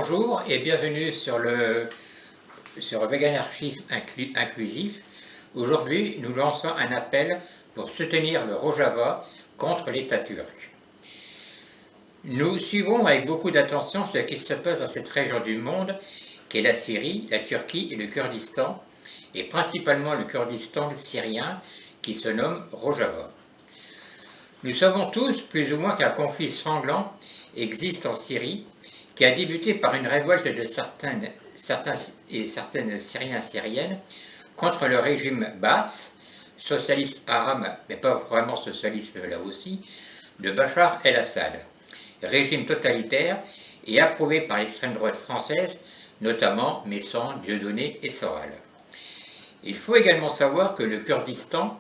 Bonjour et bienvenue sur Veganarchisme inclusif. Aujourd'hui, nous lançons un appel pour soutenir le Rojava contre l'État turc. Nous suivons avec beaucoup d'attention ce qui se passe dans cette région du monde, qu'est la Syrie, la Turquie et le Kurdistan, et principalement le Kurdistan syrien qui se nomme Rojava. Nous savons tous, plus ou moins, qu'un conflit sanglant existe en Syrie, qui a débuté par une révolte de certains et certaines Syriens syriennes contre le régime Baas, socialiste arabe, mais pas vraiment socialiste là aussi, de Bachar el-Assad, régime totalitaire et approuvé par l'extrême droite française, notamment Messan, Dieudonné et Soral. Il faut également savoir que le Kurdistan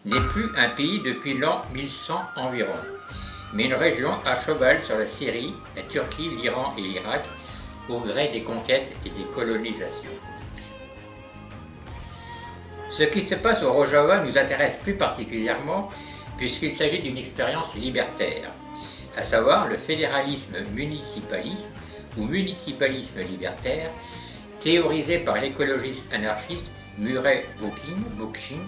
n'est plus un pays depuis l'an 1100 environ, mais une région à cheval sur la Syrie, la Turquie, l'Iran et l'Irak, au gré des conquêtes et des colonisations. Ce qui se passe au Rojava nous intéresse plus particulièrement puisqu'il s'agit d'une expérience libertaire, à savoir le fédéralisme-municipalisme ou municipalisme libertaire, théorisé par l'écologiste anarchiste Murray Bookchin,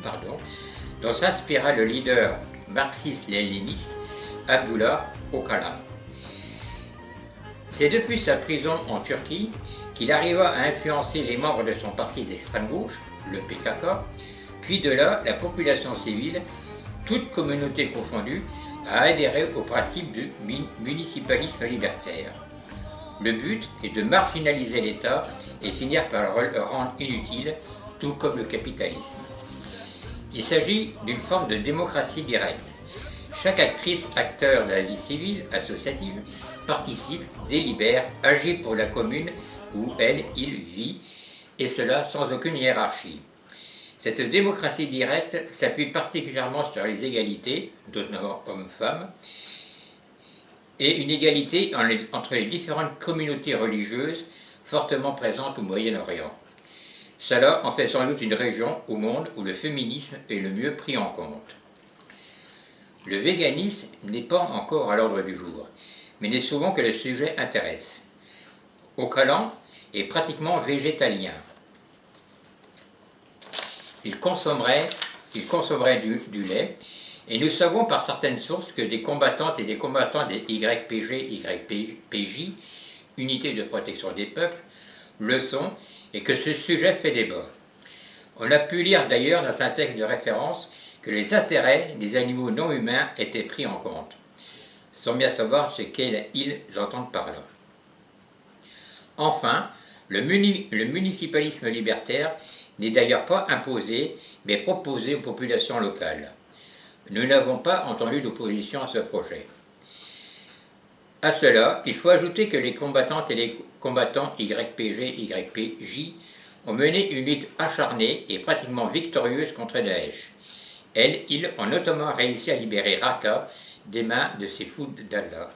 dont s'inspira le leader marxiste-léniniste Abdullah Öcalan. C'est depuis sa prison en Turquie qu'il arriva à influencer les membres de son parti d'extrême gauche, le PKK, puis de là la population civile, toute communauté confondue, a adhéré au principe du municipalisme libertaire. Le but est de marginaliser l'État et finir par le rendre inutile, tout comme le capitalisme. Il s'agit d'une forme de démocratie directe. Chaque acteur de la vie civile, associative, participe, délibère, agit pour la commune où il vit, et cela sans aucune hiérarchie. Cette démocratie directe s'appuie particulièrement sur les égalités, notamment hommes-femmes, et une égalité entre les différentes communautés religieuses fortement présentes au Moyen-Orient. Cela en fait sans doute une région au monde où le féminisme est le mieux pris en compte. Le véganisme n'est pas encore à l'ordre du jour, mais n'est souvent que le sujet intéresse. Öcalan est pratiquement végétalien. Il consommerait du lait, et nous savons par certaines sources que des combattantes et des combattants des YPJ, Unité de protection des peuples, le sont, et que ce sujet fait débat. On a pu lire d'ailleurs dans un texte de référence que les intérêts des animaux non humains étaient pris en compte, sans bien savoir ce qu'ils entendent par là. Enfin, le municipalisme libertaire n'est d'ailleurs pas imposé, mais proposé aux populations locales. Nous n'avons pas entendu d'opposition à ce projet. À cela, il faut ajouter que les combattantes et les combattants YPJ ont mené une lutte acharnée et pratiquement victorieuse contre Daesh. Ils ont notamment réussi à libérer Raqqa des mains de ces fous d'Allah.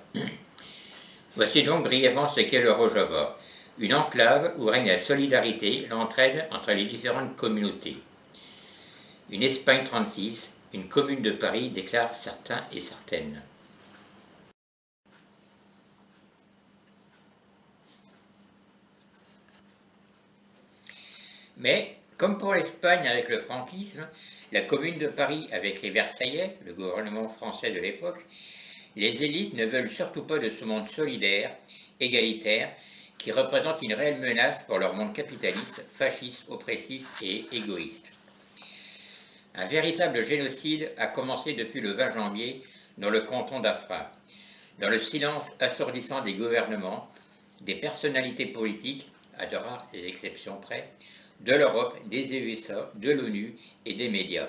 Voici donc brièvement ce qu'est le Rojava, une enclave où règne la solidarité, l'entraide entre les différentes communautés. Une Espagne 36, une commune de Paris, déclarent certains et certaines. Mais, comme pour l'Espagne avec le franquisme, la Commune de Paris avec les Versaillais, le gouvernement français de l'époque, les élites ne veulent surtout pas de ce monde solidaire, égalitaire, qui représente une réelle menace pour leur monde capitaliste, fasciste, oppressif et égoïste. Un véritable génocide a commencé depuis le 20 janvier dans le canton d'Afrin, dans le silence assourdissant des gouvernements, des personnalités politiques, à de rares exceptions près, de l'Europe, des USA, de l'ONU et des médias.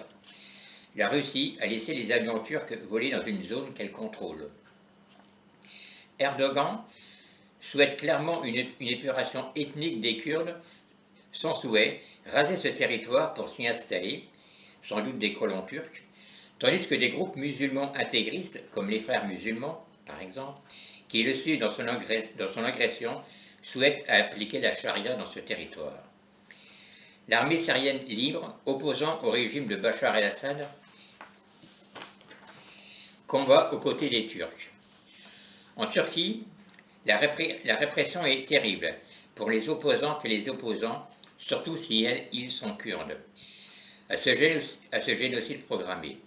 La Russie a laissé les avions turcs voler dans une zone qu'elle contrôle. Erdogan souhaite clairement une épuration ethnique des Kurdes, son souhait, raser ce territoire pour s'y installer, sans doute des colons turcs, tandis que des groupes musulmans intégristes, comme les Frères musulmans, par exemple, qui le suivent dans son agression, souhaitent appliquer la charia dans ce territoire. L'armée syrienne libre, opposant au régime de Bachar el-Assad, combat aux côtés des Turcs. En Turquie, La répression est terrible pour les opposantes et les opposants, surtout si ils sont kurdes, à ce génocide programmé.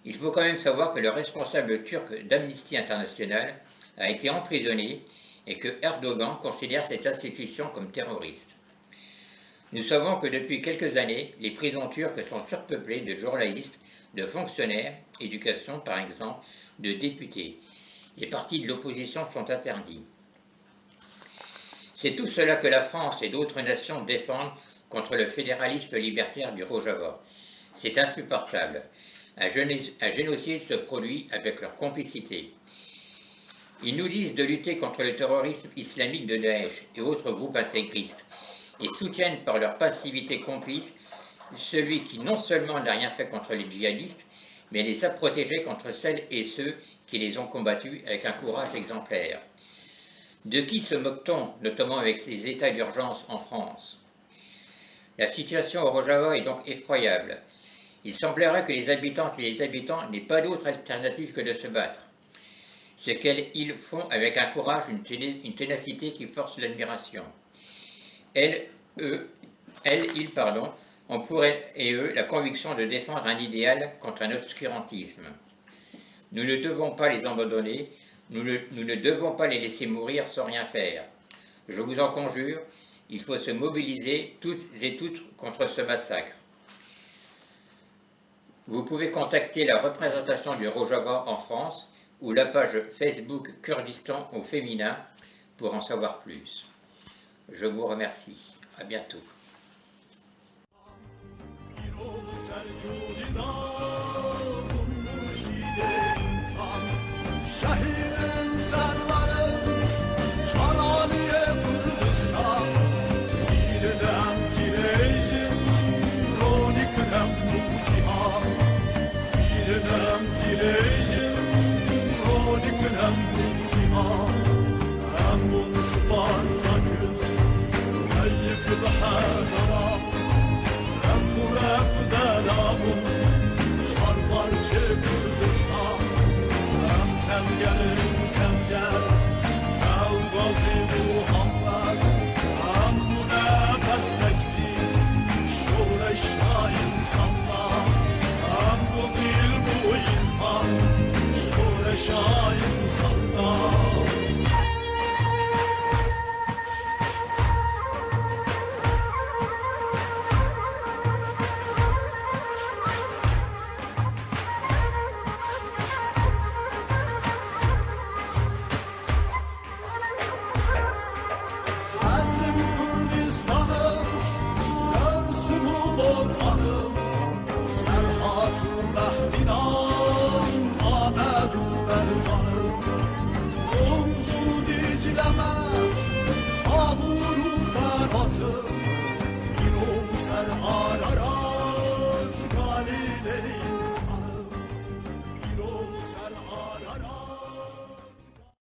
Il faut quand même savoir que le responsable turc d'Amnesty International a été emprisonné et que Erdogan considère cette institution comme terroriste. Nous savons que depuis quelques années, les prisons turques sont surpeuplées de journalistes, de fonctionnaires, éducation par exemple, de députés. Les partis de l'opposition sont interdits. C'est tout cela que la France et d'autres nations défendent contre le fédéralisme libertaire du Rojava. C'est insupportable. Un génocide se produit avec leur complicité. Ils nous disent de lutter contre le terrorisme islamique de Daesh et autres groupes intégristes et soutiennent par leur passivité complice celui qui non seulement n'a rien fait contre les djihadistes, mais les a protégés contre celles et ceux qui les ont combattus avec un courage exemplaire. De qui se moque-t-on, notamment avec ces états d'urgence en France? La situation au Rojava est donc effroyable. Il semblerait que les habitantes et les habitants n'aient pas d'autre alternative que de se battre. Ce qu'ils font avec un courage, une ténacité qui force l'admiration. Ils, ont pour elles et eux la conviction de défendre un idéal contre un obscurantisme. Nous ne devons pas les abandonner, nous ne devons pas les laisser mourir sans rien faire. Je vous en conjure, il faut se mobiliser toutes et toutes contre ce massacre. Vous pouvez contacter la représentation du Rojava en France ou la page Facebook Kurdistan au féminin pour en savoir plus. Je vous remercie. À bientôt.